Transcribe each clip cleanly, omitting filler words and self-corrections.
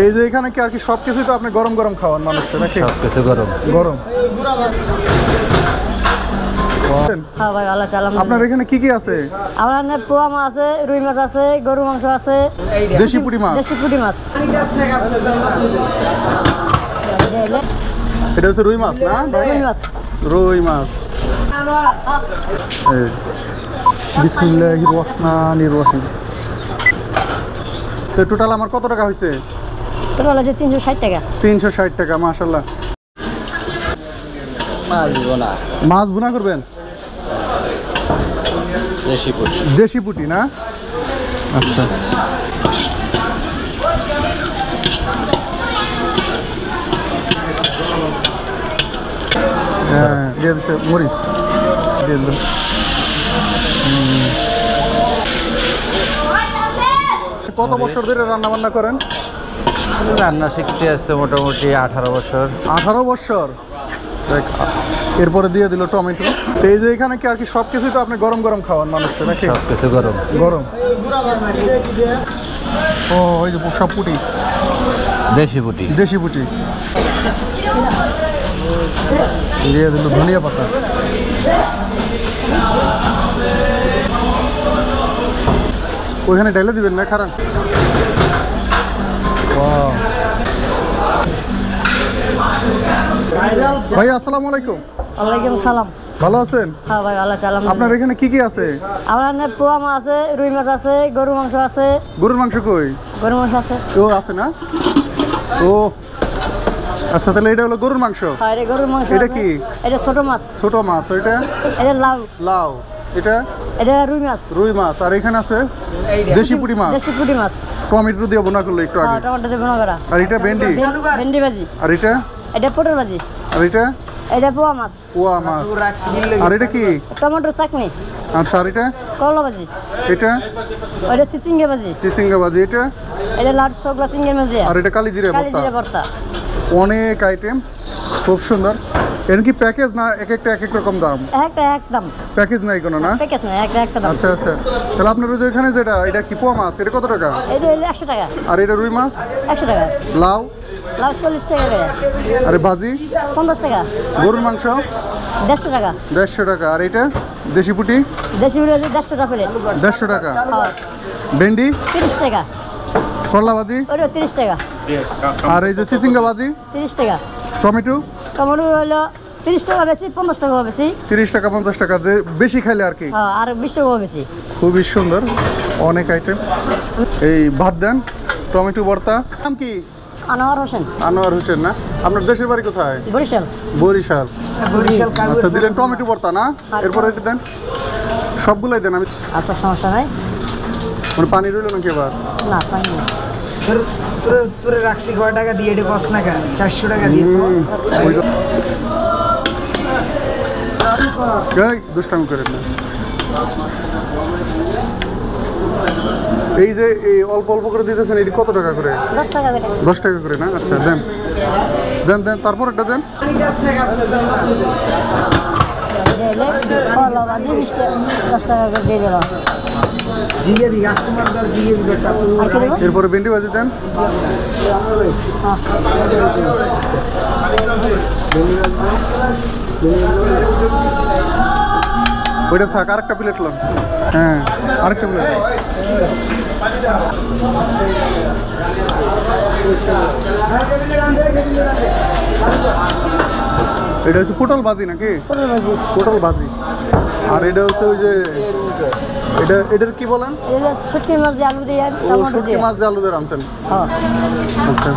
এই যে এখানে কি আর কি সবকিছুই তো আপনি গরম গরম খাওয়ান মানুষকে নাকি? সবকিছু গরম গরম। হ্যাঁ ভাই ভালো আছে আলহামদুলিল্লাহ। আপনার এখানে কি কি আছে? আমার এখানে পোয়া মাছ আছে, রুই মাছ আছে, গরু মাংস আছে, দেশি পুঁটি মাছ। দেশি পুঁটি মাছ। এটা হচ্ছে রুই মাছ না? রুই মাছ। রুই মাছ। বিসমিল্লাহির রহমানির রহিম। তো টোটাল আমার কত টাকা হয়েছে? টোটাল আছে 360 টাকা। 360 টাকা, মাশাআল্লাহ। মাছ ভুনা করবেন? দেশি পুঁটি না? আচ্ছা। হ্যাঁ, দিয়ে দিচ্ছে মরিচ দিয়ে দিলাম। কত বছর ধরে রান্না বান্না করেন? রান্না শিখতে আসছে মোটামুটি 18 বছর। 18 বছর। এরপরে দিয়ে দিল টমেটো। এই যে এখানে কি আর কি সবকিছুই তো আপনি গরম গরম খাওয়ান মানুষকে নাকি? সবকিছু গরম গরম। ও ওই যে সব পুঁটি, দেশি পুঁটি। দেশি পুঁটি দিয়ে দিল ধনিয়া পাতা। ওইখানে ঢেলে দিবেন না? খারাপ। ভাই আসসালামু আলাইকুম। ওয়ালাইকুম সালাম। ভালো আছেন? হ্যাঁ ভাই ভালো আছে আলহামদুলিল্লাহ। আপনার এখানে কি কি আছে? আমার এখানে পোয়া মাছ আছে, রুই মাছ আছে, গরু মাংস আছে। গরুর মাংস কই? গরু মাংস আছে। ও আছে না? ও আচ্ছা, তাহলে এটা হলো গরুর মাংস। হ্যাঁ, এটা গরুর মাংস। এটা কি? এটা ছোট মাছ। ছোট মাছ। ওইটা? এটা লাউ। লাউ। এটা? এটা রুই মাছ। রুই মাছ। আর এখানে আছে দেশি পুঁটি মাছ। দেশি পুঁটি মাছ। টমেটো দিয়ে বোনা করলো একটু আগে। টমেটো দিয়ে বোনা করা। আর এটা ভেন্ডি? ভেন্ডি ভাজি। আর এটা? এটা পটল ভাজি। আর এটা? এটা পোয়া মাছ। পোয়া মাছ। আর এটা কি? টমেটোর চাটনি। আচ্ছা, আর এটা? করলা ভাজি। এটা? এটা চিচিঙ্গা ভাজি। চিচিঙ্গা ভাজি। এটা? এটা লাট সগলা সিঙ্গের মাছ দিয়া। আর এটা কালিজিরা ভর্তা। কালিজিরা ভর্তা। অনেক আইটেম, খুব সুন্দর। এটা কি প্যাকেজ না এক একটা এক এক রকম দাম? একটা একদম প্যাকেজ নাই কোনো না? প্যাকেজ না, একটা দাম। আচ্ছা আচ্ছা। তাহলে আপনার যে এখানে যেটা, এটা কি পোয়া মাছ? এটা কত টাকা? এটা 100 টাকা। আর এটা রুই মাছ? 100 টাকা। লাউ? লাউ 40 টাকা করে। আরে ভাজি? 50 টাকা। গরুর মাংস? 150 টাকা। 150 টাকা। আর এটা দেশি পুঁটি? দেশি পুঁটি 150 টাকা প্লেট। 150 টাকা। হ্যাঁ। ভেন্ডি? 30 টাকা। করলা ভাজি? ওটা 30 টাকা। আর এই যে চিচিঙ্গা ভাজি? 30 টাকা। টমেটো? টমেটো হলো 30 টাকা বেশি, 50 টাকা বেশি। 30 টাকা 50 টাকা, যে বেশি খাইলে আর কি। হ্যাঁ, আর 20 টাকা বেশি। খুবই সুন্দর, অনেক আইটেম। এই ভাত দেন, টমেটো ভর্তা। নাম কি? আনোয়ার হোসেন। আনোয়ার হোসেন না? আপনার দেশের বাড়ি কোথায়? বরিশাল। বরিশাল। আচ্ছা, দিলেন টমেটো ভর্তা না? এরপরে এটা দেন, সবগুলাই দেন। আমি আচ্ছা, সমস্যা নাই। মানে পানি রইল নাকি এবার? না, পানি না। তোরে রাখছি কয় টাকা দিয়ে? এটা 5 টাকা, 400 টাকা দিয়ে। দুষ্টামি করেন না। এই যে এই অল্প অল্প করে দিতেছেন, এটি কত টাকা করে? 10 টাকা করে। 10 টাকা করে না? আচ্ছা, দেন দেন দেন। তারপর এটা দেন। করলা ভাজি 20 টাকা, 10 টাকা করে দিয়ে দিলাম। এরপরে ভেন্ডি ভাজি দেন। ওইটা থাক, আরেকটা প্লেট লাম। হ্যাঁ, আরেকটা প্লেট। এটা হচ্ছে পটল ভাজি নাকি? পটল ভাজি। পটল ভাজি। আর এটা হচ্ছে ওই যে এটার কি বলেন? এটা শুটকি মাছ দিয়ে আলু দিয়ে ও, শুটকি মাছ দিয়ে আলু দিয়ে রাঁধছেন? হ্যাঁ। আচ্ছা।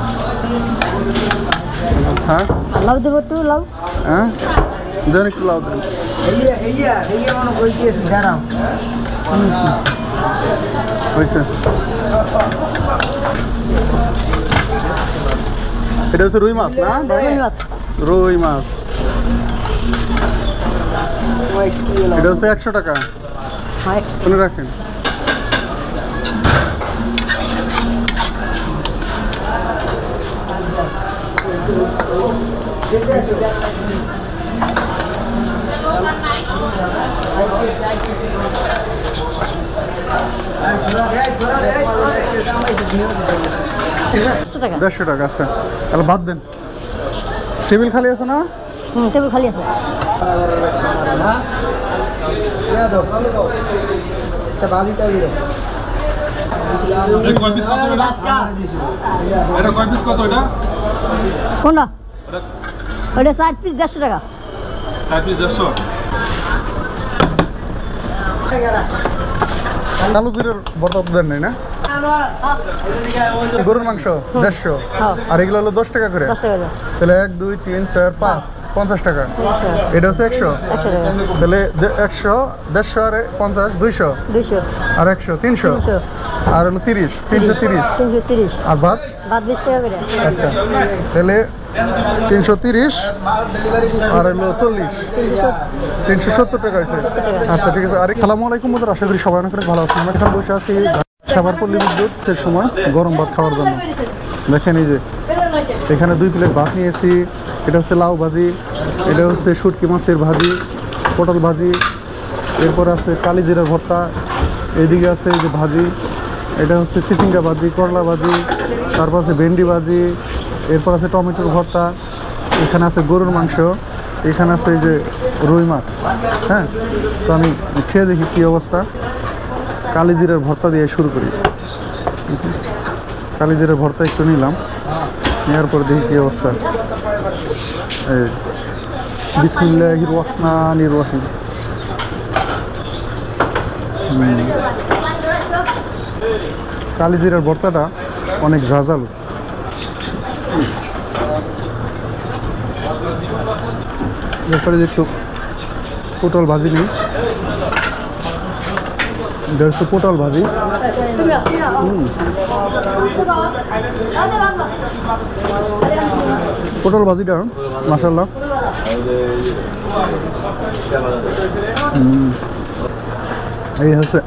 হ্যাঁ, লাউ দেবো তো? লাউ? হ্যাঁ, দেন একটু লাউ দেন। হয়েছে। এটা হচ্ছে রুই মাছ না? রুই মাছ। রুই মাছ। এটা হচ্ছে 100 টাকা। মনে রাখেন। একশো টাকা 150 টাকা আছে, তাহলে বাদ দেন। টেবিল খালি আছে না? টেবিল খালি আছে। কোনটা? ওইটা 4 পিস 150 টাকা। কালো জিরের ভর্তা তো দেন নাই না? গরুর মাংস 150, হ্যাঁ। আর এগুলো হলো 10 টাকা করে। 10 টাকা করে। তাহলে 1 2 3 4 5 50 টাকা। এটা হচ্ছে 100, 100 টাকা। তাহলে 100 150 আর 50 200 200 আর 100 300 300 আর হলো 30 330 330 আর ভাত। ভাত 20 টাকা করে। আচ্ছা, তাহলে 330 আর হলো 40 370 টাকা হয়েছে। আচ্ছা ঠিক আছে। আর আসসালামু আলাইকুম বন্ধুরা, আশা করি সবাই অনেক অনেক ভালো আছেন। আমরা এখানে বসে আছি সাভারপল্লী বিদ্যুতের সময় গরম ভাত খাওয়ার জন্য। দেখেন এই যে এখানে 2 প্লেট ভাত নিয়েছি। এটা হচ্ছে লাউ ভাজি, এটা হচ্ছে শুটকি মাছের ভাজি, পটল ভাজি, এরপর আছে কালি জিরার ভর্তা, এইদিকে আছে এই যে ভাজি, এটা হচ্ছে চিচিঙ্গা ভাজি, করলা ভাজি, তারপর আছে ভেন্ডি ভাজি, এরপর আছে টমেটোর ভর্তা, এখানে আছে গরুর মাংস, এখানে আছে এই যে রুই মাছ। হ্যাঁ, তো আমি খেয়ে দেখি কী অবস্থা। কালি জিরার ভর্তা দিয়ে শুরু করি। কালি জিরার ভর্তা একটু নিলাম, নেওয়ার পর দেখি কী অবস্থা। এই বিসমিল্লাহির রহমানির রহিম। কালি জিরার ভর্তাটা অনেক ঝাঁঝালো। এরপরে একটু পটল ভাজি নিই। এটা হচ্ছে পটল ভাজি। পটল ভাজিটা মাশাআল্লাহ এই হচ্ছে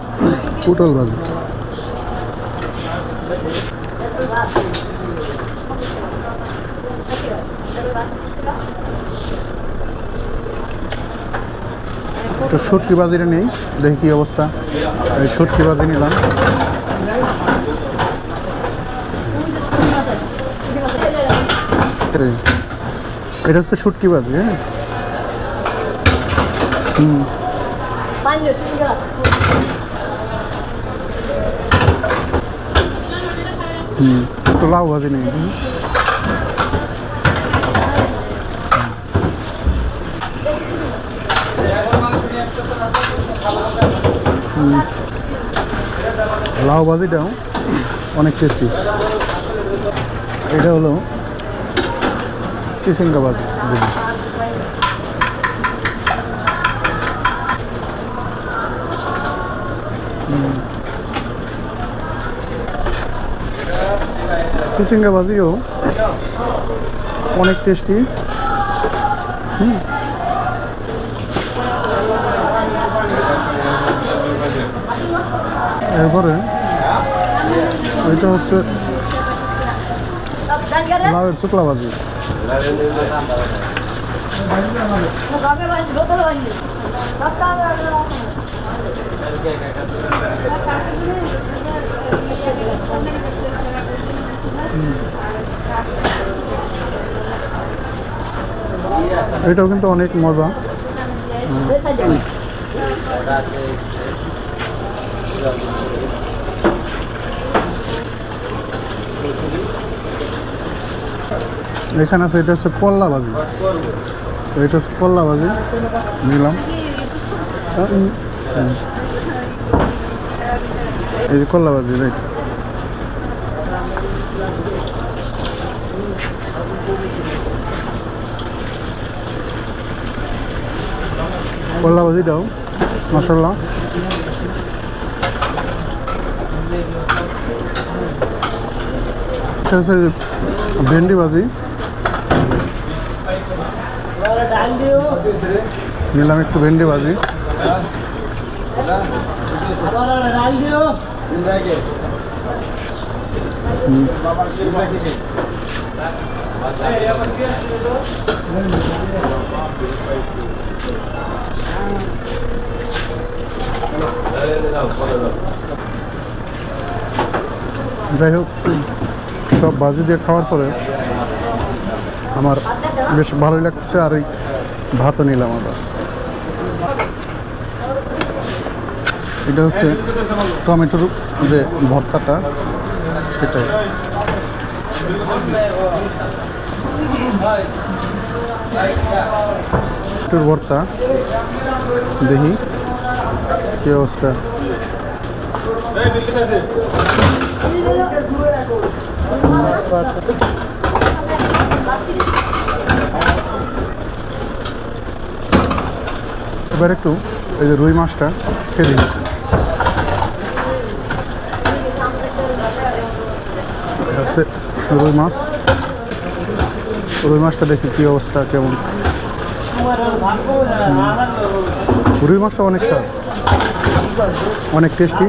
পটল ভাজি। তো শুটকি বাজিটা নেই, দেখি কি অবস্থা। এই শুটকি বাজি নিলাম। এটা হচ্ছে শুটকি বাজি। হ্যাঁ, তো লাউ ভাজি নেই। লাউ ভাজিটাও অনেক টেস্টি। এটা হলো চিচিঙ্গা ভাজি। চিচিঙ্গা ভাজিও অনেক টেস্টি। এরপরে এটা হচ্ছে লাউয়ের শুকলা ভাজি। এটাও কিন্তু অনেক মজা। এখানে আছে এটা হচ্ছে করলা ভাজি। তো এটা হচ্ছে করলা ভাজি নিলাম। এই যে করলা ভাজি, রাইট। করলা ভাজিটাও মাশাআল্লাহ। এটা হচ্ছে ভেন্ডি ভাজি নিলাম, একটু ভেন্ডি ভাজি। যাই হোক, সব ভাজি দিয়ে খাওয়ার পরে আমার বেশ ভালোই লাগছে। আর এই ভাতও নিলাম আবার। এটা হচ্ছে টমেটোর যে ভর্তাটা, সেটাই। টমেটোর ভর্তা, দেখি কি অবস্থা। এবার একটু এই যে রুই মাছটা খেয়ে দিই। হচ্ছে রুই মাছ, রুই মাছটা দেখি কি অবস্থা, কেমন। রুই মাছটা অনেক স্বাদ, অনেক টেস্টি।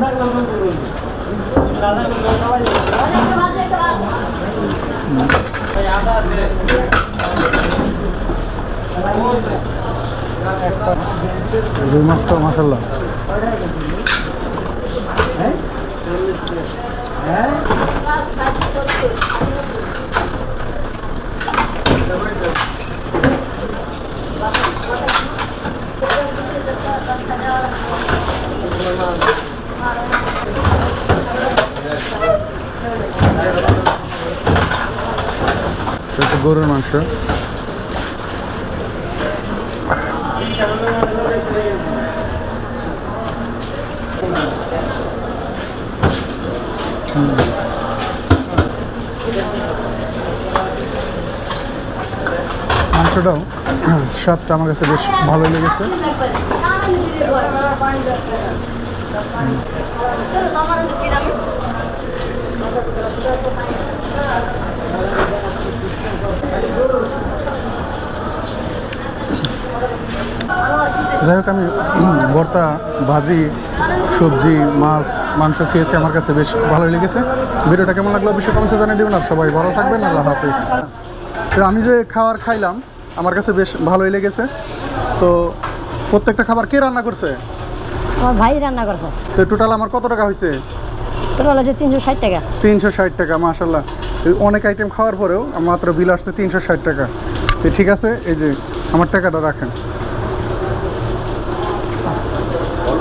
রুই মাছটা মাশাআল্লাহ। গরুর মাংস, মাংসটাও স্বাদটা আমার কাছে বেশ ভালোই লেগেছে। যাই হোক, আমি ভর্তা, ভাজি, সবজি, মাছ, মাংস খেয়েছি, আমার কাছে বেশ ভালোই লেগেছে। ভিডিওটা কেমন লাগলো অবশ্যই কমেন্টে জানিয়ে দেবেন। আর সবাই ভালো থাকবেন, আল্লাহ হাফেজ। তো আমি যে খাবার খাইলাম আমার কাছে বেশ ভালোই লেগেছে। তো প্রত্যেকটা খাবার কে রান্না করছে? আমার ভাই রান্না করছে। তো টোটাল আমার কত টাকা হয়েছে? টোটাল হচ্ছে 360 টাকা। 360 টাকা, মাশাল্লাহ। অনেক আইটেম খাওয়ার পরেও মাত্র বিল আসছে 360 টাকা। তো ঠিক আছে, এই যে আমার টাকাটা রাখেন।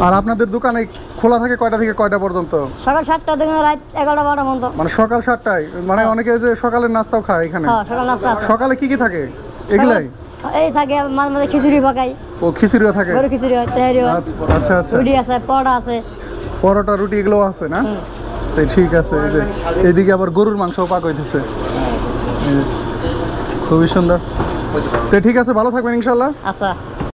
আর আপনাদের দোকানে খোলা থাকে কয়টা থেকে কয়টা পর্যন্ত? সকাল 7টা থেকে রাত 11টা 12টা পর্যন্ত। মানে সকাল 7টায়, মানে অনেকে যে সকালের নাস্তাও খায় এখানে। হ্যাঁ, সকাল নাস্তা আছে। সকালে কি কি থাকে এগুলাই? এই থাকে মাঝে মাঝে খিচুড়ি পাকাই। ও, খিচুড়িও থাকে? গরু খিচুড়ি হয়, তেহারি হয়, আচ্ছা আচ্ছা। রুটি আছে, পরোটা আছে। পরোটা, রুটি এগুলো আছে না? তো ঠিক আছে। এই যে এইদিকে আবার গরুর মাংসও পাক হইতেছে, খুবই সুন্দর। তো ঠিক আছে, ভালো থাকবেন ইনশাল্লাহ। আচ্ছা।